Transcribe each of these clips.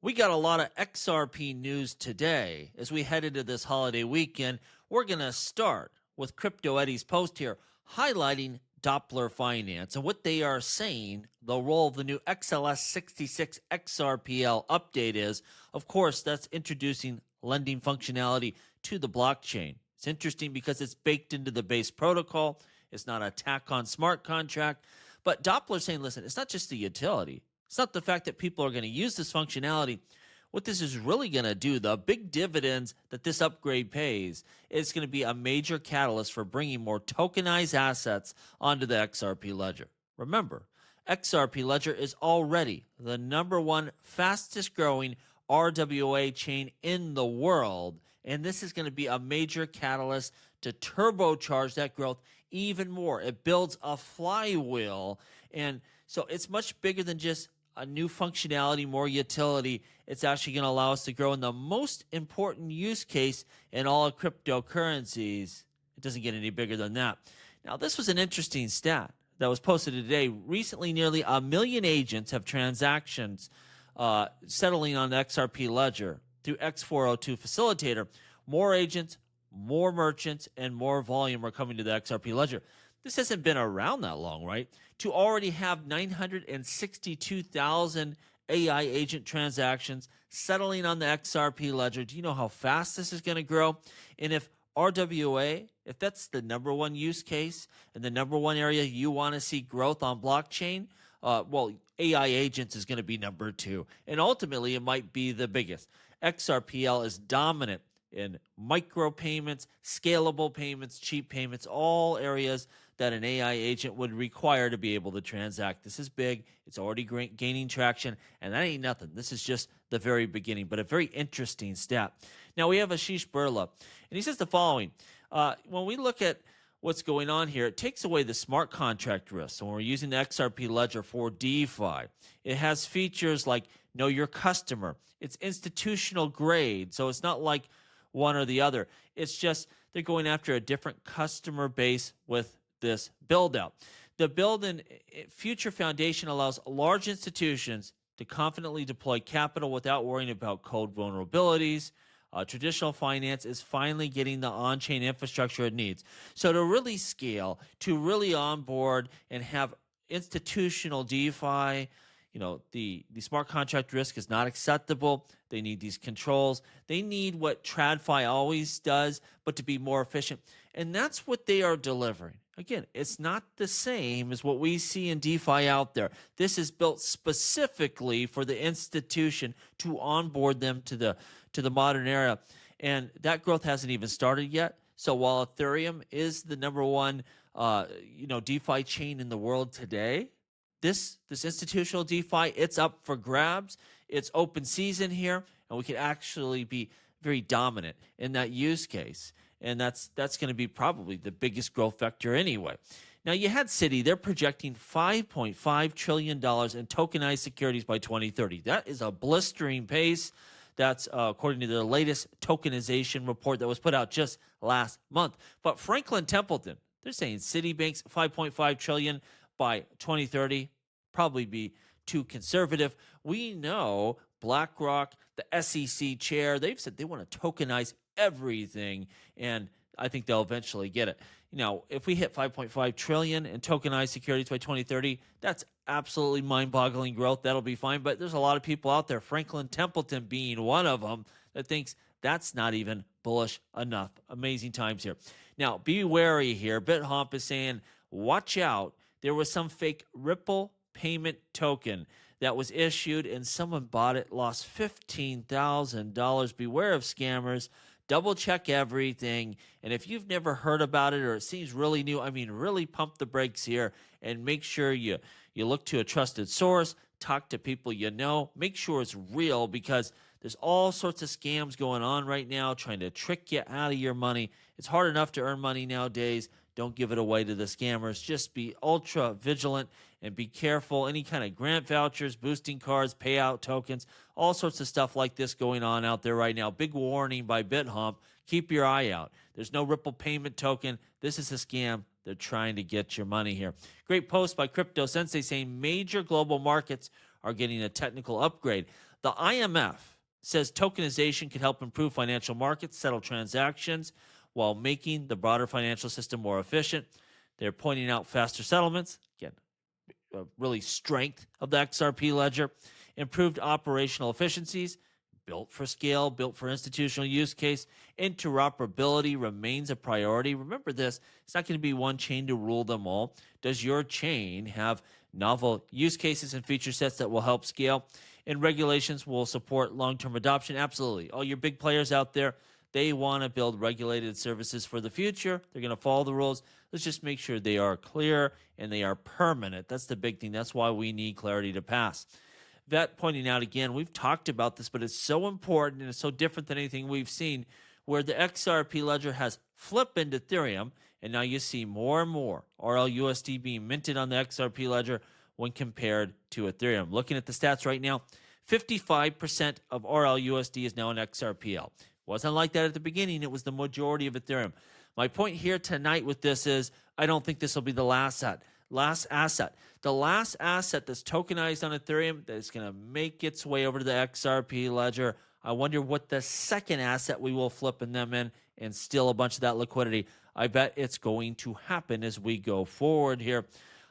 We got a lot of XRP news today. As we head into this holiday weekend, we're going to start with Crypto Eddie's post here highlighting Doppler Finance and what they are saying the role of the new XLS-66 XRPL update is. Of course, that's introducing lending functionality to the blockchain. It's interesting because it's baked into the base protocol. It's not an attack on smart contract. But Doppler's saying, listen, it's not just the utility. It's not the fact that people are going to use this functionality. What this is really going to do, the big dividends that this upgrade pays, is going to be a major catalyst for bringing more tokenized assets onto the XRP Ledger. Remember, XRP Ledger is already the #1 fastest growing RWA chain in the world, and this is going to be a major catalyst to turbocharge that growth even more. It builds a flywheel, and so it's much bigger than just a new functionality, more utility. It's actually going to allow us to grow in the most important use case in all of cryptocurrencies. It doesn't get any bigger than that. Now, this was an interesting stat that was posted today. Recently, nearly 1 million agents have transactions settling on the XRP Ledger through X402 facilitator. More agents, more merchants, and more volume are coming to the XRP Ledger. This hasn't been around that long, right? To already have 962,000 AI agent transactions settling on the XRP Ledger. Do you know how fast this is going to grow? And if RWA, if that's the #1 use case and the #1 area you want to see growth on blockchain, well, AI agents is going to be #2. And ultimately, it might be the biggest. XRPL is dominant in micropayments, scalable payments, cheap payments, all areas that an AI agent would require to be able to transact. This is big. It's already gaining traction, and that ain't nothing. This is just the very beginning, but a very interesting stat. Now, we have Ashish Burla, and he says the following. When we look at what's going on here, it takes away the smart contract risk. So when we're using the XRP Ledger for DeFi, it has features like know your customer. It's institutional grade, so it's not like one or the other. It's just they're going after a different customer base with this build out. The build in future foundation allows large institutions to confidently deploy capital without worrying about code vulnerabilities. Traditional finance is finally getting the on-chain infrastructure it needs. So to really scale, to really onboard and have institutional DeFi, you know, the smart contract risk is not acceptable. They need these controls. They need what TradFi always does, but to be more efficient. And that's what they are delivering. Again, it's not the same as what we see in DeFi out there. This is built specifically for the institution to onboard them to the modern era. And that growth hasn't even started yet. So while Ethereum is the #1 DeFi chain in the world today, this institutional DeFi, it's up for grabs. It's open season here, and we can actually be very dominant in that use case. And that's going to be probably the biggest growth vector anyway. Now, you had Citi. They're projecting $5.5 trillion in tokenized securities by 2030. That is a blistering pace. That's according to their latest tokenization report that was put out just last month. But Franklin Templeton, they're saying Citibank's $5.5 trillion by 2030 probably be too conservative. We know BlackRock, the SEC chair, they've said they want to tokenize everything, and I think they'll eventually get it. You know, if we hit 5.5 trillion in tokenized securities by 2030, that's absolutely mind-boggling growth. That'll be fine, but there's a lot of people out there, Franklin Templeton being one of them, that thinks that's not even bullish enough. Amazing times here. Now, be wary here. BitHomp is saying, watch out. There was some fake Ripple payment token that was issued, and someone bought it, lost $15,000. Beware of scammers. Double check everything. And if you've never heard about it or it seems really new, I mean, really pump the brakes here and make sure you look to a trusted source, talk to people you know, make sure it's real, because there's all sorts of scams going on right now trying to trick you out of your money. It's hard enough to earn money nowadays. Don't give it away to the scammers. Just be ultra vigilant and be careful. Any kind of grant vouchers, boosting cards, payout tokens, all sorts of stuff like this going on out there right now. Big warning by BitHomp. Keep your eye out. There's no Ripple payment token. This is a scam. They're trying to get your money here. Great post by Crypto Sensei saying major global markets are getting a technical upgrade. The IMF says tokenization could help improve financial markets, settle transactions, while making the broader financial system more efficient. They're pointing out faster settlements, again, really strength of the XRP ledger, improved operational efficiencies, built for scale, built for institutional use case. Interoperability remains a priority. Remember this, it's not going to be one chain to rule them all. Does your chain have novel use cases and feature sets that will help scale? And regulations will support long-term adoption? Absolutely. All your big players out there, they want to build regulated services for the future. They're going to follow the rules. Let's just make sure they are clear and they are permanent. That's the big thing. That's why we need clarity to pass. Vet pointing out again, we've talked about this, but it's so important and it's so different than anything we've seen, where the XRP ledger has flipped into Ethereum, and now you see more and more RLUSD being minted on the XRP ledger when compared to Ethereum. Looking at the stats right now, 55% of RLUSD is now in XRPL. Wasn't like that at the beginning. It was the majority of Ethereum. My point here tonight with this is I don't think this will be the last asset. The last asset that's tokenized on Ethereum that is going to make its way over to the XRP ledger. I wonder what the second asset we will flip in them in and steal a bunch of that liquidity. I bet it's going to happen as we go forward here.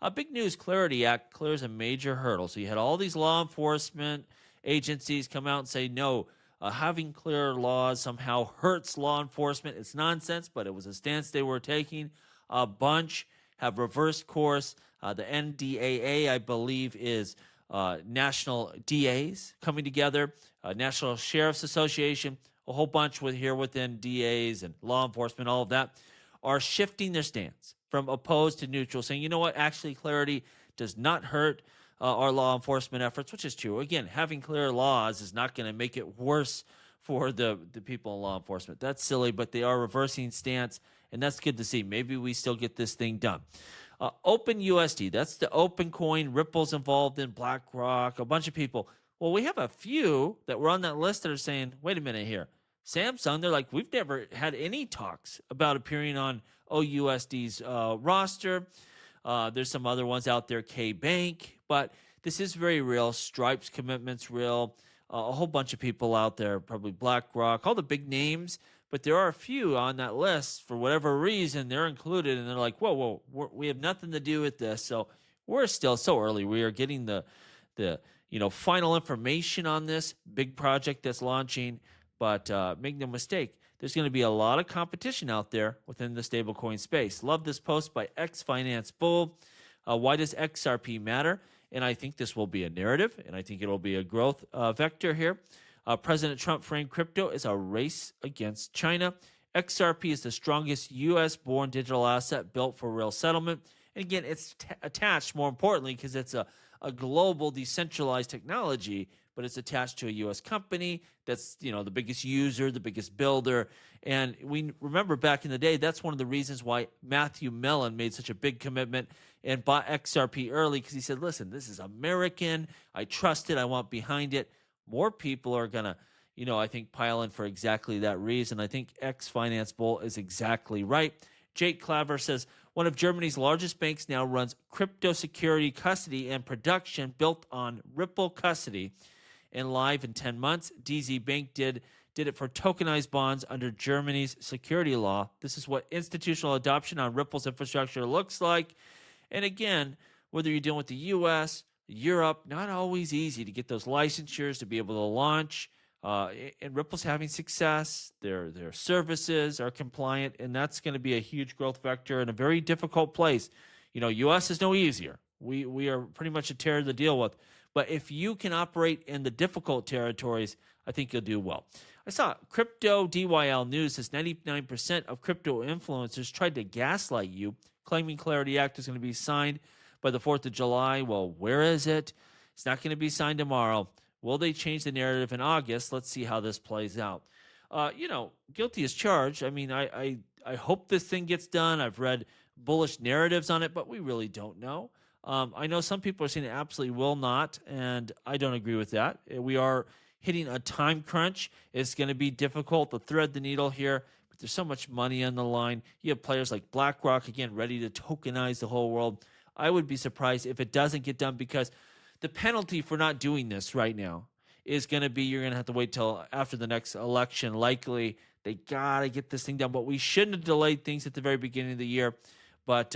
A big news, Clarity Act clears a major hurdle. So you had all these law enforcement agencies come out and say, no, having clear laws somehow hurts law enforcement. It's nonsense, but it was a stance they were taking. A bunch have reversed course. The NDAA, I believe, is national DAs coming together, National Sheriff's Association, a whole bunch within DAs and law enforcement, all of that, are shifting their stance from opposed to neutral, saying, you know what, actually clarity does not hurt our law enforcement efforts, which is true. Again, having clear laws is not going to make it worse for the people in law enforcement. That's silly, but they are reversing stance, and that's good to see. Maybe we still get this thing done. OpenUSD, that's the open coin. Ripple's involved in, BlackRock, a bunch of people. Well, we have a few that were on that list that are saying, wait a minute here. Samsung, they're like, we've never had any talks about appearing on OUSD's roster. There's some other ones out there, K-Bank, but this is very real. Stripe's commitment's real. A whole bunch of people out there, probably BlackRock, all the big names, but there are a few on that list for whatever reason they're included, and they're like, whoa, we have nothing to do with this. So we're still so early. We are getting the final information on this big project that's launching, but make no mistake, there's going to be a lot of competition out there within the stablecoin space. Love this post by X Finance Bull. Why does XRP matter? And I think this will be a narrative, and I think it will be a growth vector here. President Trump framed crypto as a race against China. XRP is the strongest U.S.-born digital asset built for real settlement. And again, it's attached, more importantly, because it's a global decentralized technology, but it's attached to a U.S. company that's the biggest user, the biggest builder. And we remember back in the day, that's one of the reasons why Matthew Mellon made such a big commitment and bought XRP early, because he said, listen, this is American. I trust it. I want behind it. More people are going to, I think, pile in for exactly that reason. I think X Finance Bull is exactly right. Jake Claver says, one of Germany's largest banks now runs crypto security custody and production built on Ripple custody and live in 10 months. DZ Bank did it for tokenized bonds under Germany's security law. This is what institutional adoption on Ripple's infrastructure looks like. And again, whether you're dealing with the U.S., Europe, not always easy to get those licensures to be able to launch. And Ripple's having success. Their services are compliant, and that's going to be a huge growth vector in a very difficult place. U.S. is no easier. We are pretty much a terror to deal with. But if you can operate in the difficult territories, I think you'll do well. I saw Crypto DYL News says 99% of crypto influencers tried to gaslight you, claiming Clarity Act is going to be signed by the 4th of July. Well, where is it? It's not going to be signed tomorrow. Will they change the narrative in August? Let's see how this plays out. Guilty as charged. I mean, I hope this thing gets done. I've read bullish narratives on it, but we really don't know. I know some people are saying it absolutely will not, and I don't agree with that. We are hitting a time crunch. It's going to be difficult to thread the needle here, but there's so much money on the line. You have players like BlackRock, again, ready to tokenize the whole world. I would be surprised if it doesn't get done, because the penalty for not doing this right now is going to be you're going to have to wait till after the next election. Likely, they got to get this thing done. But we shouldn't have delayed things at the very beginning of the year. But,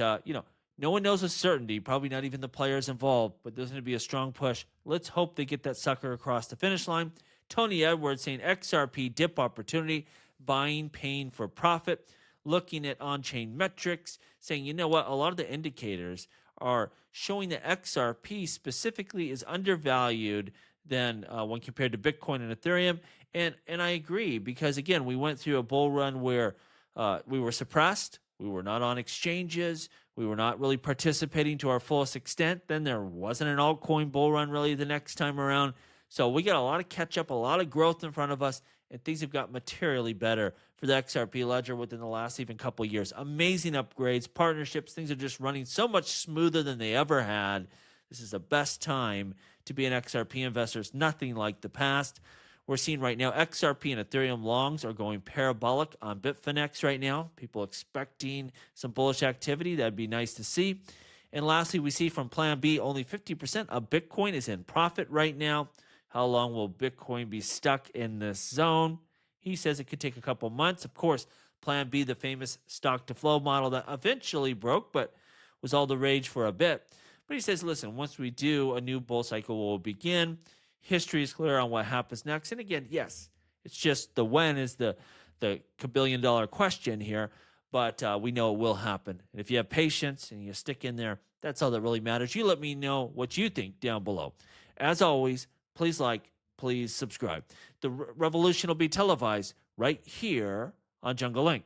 no one knows with certainty, probably not even the players involved, but there's going to be a strong push. Let's hope they get that sucker across the finish line. Tony Edwards saying XRP dip opportunity, buying pain for profit, looking at on-chain metrics, saying, you know what, a lot of the indicators are showing that XRP specifically is undervalued than when compared to Bitcoin and Ethereum. And I agree, because, again, we went through a bull run where we were suppressed. We were not on exchanges. We were not really participating to our fullest extent. Then there wasn't an altcoin bull run really the next time around. So we got a lot of catch up, a lot of growth in front of us, and things have got materially better for the XRP Ledger within the last even couple of years. Amazing upgrades, partnerships, things are just running so much smoother than they ever had. This is the best time to be an XRP investor. It's nothing like the past. We're seeing right now XRP and Ethereum longs are going parabolic on Bitfinex right now. People expecting some bullish activity. That'd be nice to see. And lastly, we see from Plan B, only 50% of Bitcoin is in profit right now. How long will Bitcoin be stuck in this zone? He says it could take a couple months. Of course, Plan B, the famous stock to flow model that eventually broke, but was all the rage for a bit. But he says, listen, once we do, a new bull cycle will begin. History is clear on what happens next. And again, yes, it's just the when is the $1 question here, but we know it will happen. And if you have patience and you stick in there, that's all that really matters. You let me know what you think down below. As always, please like, please subscribe. The revolution will be televised right here on Jungle Link.